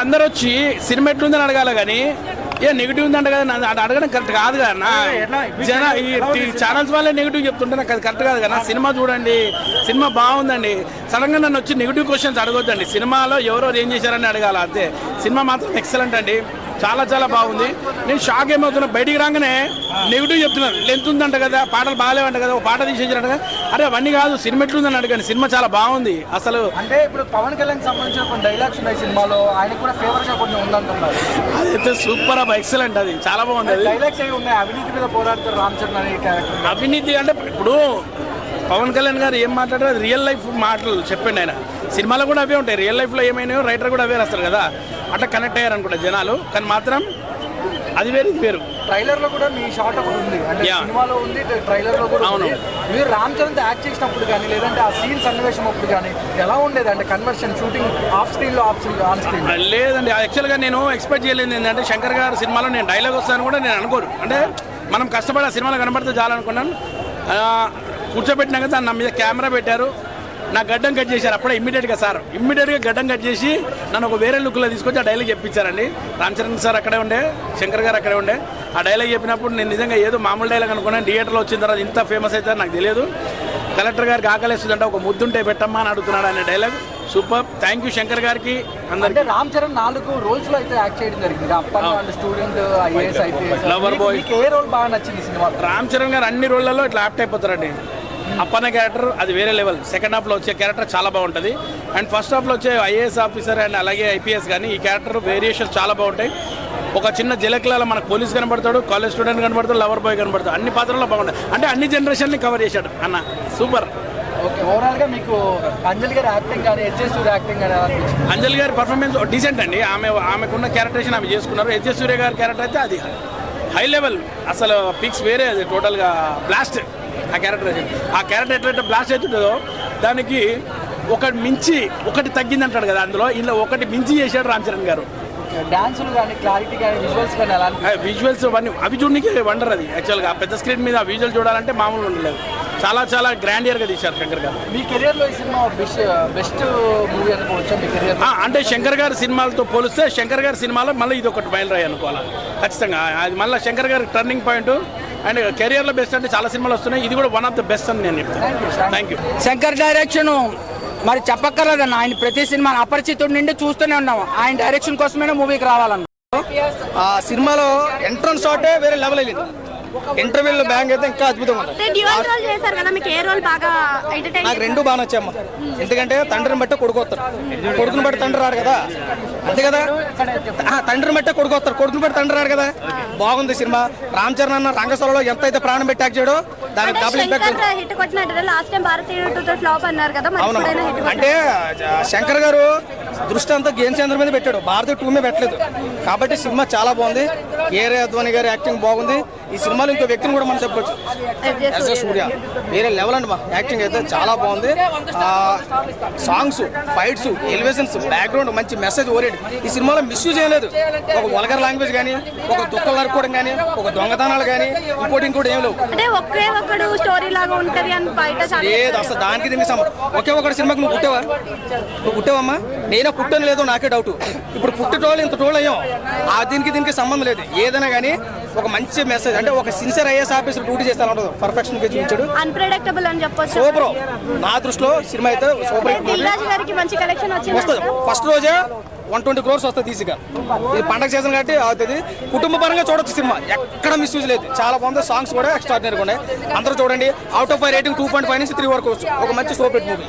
అందరూ వచ్చి సినిమా ఎట్లుందని అడగాలి కానీ నెగిటివ్ ఉందంట కదా అడగడం కరెక్ట్ కాదు కదా. జన ఈ ఛానల్స్ వాళ్ళే నెగిటివ్ చెప్తుంటే నాకు అది కరెక్ట్ కాదు కదా. సినిమా చూడండి, సినిమా బాగుందండి. సడన్ గా నన్ను వచ్చి నెగిటివ్ క్వశ్చన్స్ అడగొద్దండి. సినిమాలో ఎవరెవరు ఏం చేశారని అడగాల అంతే. సినిమా మాత్రం ఎక్సలెంట్ అండి, చాలా చాలా బాగుంది. నేను షాక్ ఏమవుతున్నా, బయటికి రాగానే నెగిటివ్ చెప్తున్నాను. లెంత్ ఉందంట కదా, పాటలు బాగాలేవంట కదా, ఒక పాట తీసేసారంట కదా. అరే అవన్నీ కాదు, సినిమా ఎట్లుందని అడగండి. సినిమా చాలా బాగుంది అసలు. అంటే ఇప్పుడు పవన్ కళ్యాణ్ సంబంధించిన కొన్ని డైలాగ్స్ ఉన్నాయి సినిమాలో, ఆయన కూడా ఫేవర్ గా కొన్ని ఉందంటున్నారు. అదైతే సూపర్ ఎక్సలెంట్, అది చాలా బాగుంది. అది డైలాగ్స్ ఏవి ఉన్నాయి, అవినీతి మీద పోరాడుతారు రామ్ చరణ్ అనే క్యారెక్టర్. అవినీతి అంటే ఇప్పుడు పవన్ కళ్యాణ్ గారు ఏం మాట్లాడారు, అది రియల్ లైఫ్ మాటలు చెప్పండి. ఆయన సినిమాలో కూడా అవే ఉంటాయి, రియల్ లైఫ్లో ఏమైనాయో రైటర్ కూడా అవే రాస్తారు కదా. అట్లా కనెక్ట్ అయ్యారు అనుకుంటా జనాలు. కానీ మాత్రం అది వేరు, ఇది వేరు. ట్రైలర్ లో కూడా మీ షాట్ ఒకటి ఉంది, అంటే సినిమాలో ఉంది, ట్రైలర్ లో కూడా ఉంది. మీరు రామ్ చరణ్ తో యాక్ట్ చేసినప్పుడు కానీ, లేదంటే ఆ సీన్ సన్నివేశం అప్పుడు కానీ ఎలా ఉండేది? అంటే కన్వర్షన్, షూటింగ్ ఆఫ్ స్క్రీన్ లో, ఆన్ స్క్రీన్ లేదండి. యాక్చువల్గా నేను ఎక్స్పెక్ట్ చేయలేదు ఏంటంటే, శంకర్ గారు సినిమాలో నేను డైలాగ్ వస్తాను కూడా నేను అనుకోను. అంటే మనం కష్టపడి ఆ సినిమాలో కనబడితే చాలనుకున్నాను. కూర్చోబెట్టినాక దాన్ని నా మీద కెమెరా పెట్టారు, నా గడ్డం కట్ చేశారు. అప్పుడే ఇమ్మీడియట్గా గడ్డం కట్ చేసి నన్ను ఒక వేరే లుక్లో తీసుకొచ్చి ఆ డైలాగ్ చెప్పించారండి. రామ్ చరణ్ సార్ అక్కడే ఉండే, శంకర్ గారు అక్కడే ఉండే. ఆ డైలాగ్ చెప్పినప్పుడు నేను నిజంగా ఏదో మామూలు డైలాగ్ అనుకున్నాను. థియేటర్లో వచ్చిన తర్వాత ఇంత ఫేమస్ అవుతుంది నాకు తెలియదు. కలెక్టర్ గారికి ఆకలిస్తుందంటే ఒక ముద్దుంటే పెట్టమ్మా అని అడుగుతున్నాడు అనే dialogue. Super, thank you Shankar గారికి అందరికీ. రామ్ చరణ్ 4 రోల్స్ లో అయితే యాక్ట్ చేయడం జరిగింది. Appanna, student, IAS, IPS, lover boy. ఏ రోల్ బాగా నచ్చింది సినిమా? రామ్ చరణ్ గారు అన్ని రోళ్లలో ఇట్లా యాప్ట్ అయిపోతారండి. అప్పన్న క్యారెక్టర్ అది వేరే లెవెల్. సెకండ్ హాఫ్లో వచ్చే క్యారెక్టర్ చాలా బాగుంటుంది. అండ్ ఫస్ట్ హాఫ్లో వచ్చే ఐఏఎస్ ఆఫీసర్ అండ్ అలాగే ఐపీఎస్ కానీ ఈ క్యారెక్టర్ వేరియేషన్స్ చాలా బాగుంటాయి. ఒక చిన్న జలక్లలో మనకు పోలీస్ కనబడతాడు, కాలేజ్ స్టూడెంట్ కనబడతాడు, లవర్ బాయ్ కనబడతాడు. అన్ని పాత్రల్లో బాగుంటాయి. అంటే అన్ని జనరేషన్ని కవర్ చేశాడు అన్న. సూపర్. ఓకే, ఓవరాల్ గా మీకు అంజలి గారి యాక్టింగ్ కానీ, హెచ్ఎస్ సూర్య యాక్టింగ్ కానీ అంజలి గారి పర్ఫార్మెన్స్ డీసెంట్ అండి. ఆమెకున్న క్యారెక్టరేషన్ ఆమె చేసుకున్నారు. హెచ్ఎస్ సూర్య గారి క్యారెక్టర్ అయితే అది హై లెవెల్, అసలు పిక్స్ వేరే. అది టోటల్గా బ్లాస్ట్ ఆ క్యారెక్టర్. ఆ క్యారెక్టర్ ఎట్లయితే బ్లాస్ట్ అవుతుంటుందో దానికి ఒకటి మించి ఒకటి తగ్గింది అంటాడు కదా, అందులో ఇలా ఒకటి మించి చేశాడు రామ్ చరణ్ గారు. డాన్సులు కానీ, క్లారిటీ కానీ, విజువల్స్ కానీ ఎలా? విజువల్స్ అవన్నీ అవి చూడడానికి వండర్. అది యాక్చువల్గా పెద్ద స్క్రీన్ మీద ఆ విజువల్ చూడాలంటే మామూలు ఉండలేదు. చాలా చాలా గ్రాండియర్గా తీశారు శంకర్ గారు. మీ కెరియర్లో ఈ సినిమా బెస్ట్ మూవీ అనుకోవచ్చా మీ కెరియర్? అంటే శంకర్ గారి సినిమాలతో పోలిస్తే శంకర్ గారి సినిమాలో మళ్ళీ ఇది ఒకటి బయలురాయి అనుకోవాలి ఖచ్చితంగా. అది మళ్ళీ శంకర్ గారి టర్నింగ్ పాయింట్. అండ్ కెరియర్లో బెస్ట్ అంటే చాలా సినిమాలు వస్తున్నాయి, ఇది కూడా వన్ ఆఫ్ ద బెస్ట్ అని నేను చెప్తాను. Thank you. శంకర్ డైరెక్షన్ మరి చెప్పక్కర్లేదన్న. ఆయన ప్రతి సినిమా అపరిచితుడి నుండి చూస్తూనే ఉన్నాము. ఆయన డైరెక్షన్ కోసమైనా మూవీకి రావాలన్న. ఆ సినిమాలో ఎంట్రన్స్ షాటే వేరే లెవెల్ వెళ్ళింది. ఇంటర్వ్యూలో బ్యాంక్ అయితే ఇంకా అద్భుతంగా ఉంది. నాకు 2 బాగా నచ్చాయమ్మా. ఎందుకంటే తండ్రిని బట్టే కొడుకు వస్తారు, కొడుకుని బట్టి తండ్రి రాడు కదా. అంతే కదా, తండ్రిని బట్టే కొడుకు వస్తారు, కొడుకుని బట్టి తండ్రి రాడు కదా. బాగుంది సినిమా. రామ్ చరణ్ అన్న రంగస్థలంలో ఎంత అయితే ప్రాణం పెట్టి యాక్ట్ చేయడో దానికి డబుల్ ఇంపాక్ట్. అవును, అంటే శంకర్ గారు దృష్టి అంతా గేమ్ చంద్ర మీద పెట్టాడు, భారతీయ 2 మీద పెట్టలేదు. కాబట్టి సినిమా చాలా బాగుంది. ఏరే అద్వాని గారి యాక్టింగ్ బాగుంది. ఈ సినిమాలో ఇంకో వ్యక్తిని కూడా మనం చెప్పొచ్చు, ఎస్ఎస్ సూర్య వేరే లెవెల్ అండి. మా యాక్టింగ్ అయితే చాలా బాగుంది. సాంగ్స్, ఫైట్స్, ఎలివేషన్స్, బ్యాక్గ్రౌండ్ మంచి మెసేజ్ ఓరియంట్. ఈ సినిమాలో మిస్యూజ్ చేయలేదు. ఒక వల్గర్ లాంగ్వేజ్ కానీ, ఒక దుక్కలు నరుకోవడం కానీ, ఒక దొంగతనాలు కానీ, ఇంకోటి ఏం లేవు. లేదు అసలు దానికి దీనికి ఒకే ఒకటి సినిమాకి నువ్వు పుట్టావమ్మా? నేనే పుట్టని లేదు, నాకే డౌట్. ఇప్పుడు పుట్టేటోళ్ళు ఇంత టోళ్ళు అయ్యాం. దీనికి సంబంధం లేదు. ఏదైనా కానీ ఒక మంచి మెసేజ్, అంటే ఒక సిన్సియర్ ఐఏఎస్ ఆఫీసర్ డ్యూటీ చేస్తాను ఉంటుంది, పర్ఫెక్షన్ గా చూపించాడు. అన్ప్రెడిక్టబుల్ అని చెప్పొచ్చు. సూపర్. నా దృష్టిలో సినిమా అయితే సూపర్ వస్తుంది. ఫస్ట్ రోజే 120 crores వస్తుంది ఈజీగా. ఇది పండగ సీజన్ కాబట్టి అవుతుంది. కుటుంబ పరంగా చూడొచ్చు సినిమా, ఎక్కడ మిస్యూజ్ లేదు. చాలా బాగుంది. సాంగ్స్ కూడా ఎక్స్ట్రాడినరీగా ఉన్నాయి. అందరూ చూడండి. అవుట్ ఆఫ్ 5 రేటింగ్ 2.5 నుంచి 3 వరకు వచ్చు. ఒక మంచి సూపర్ మూవీ.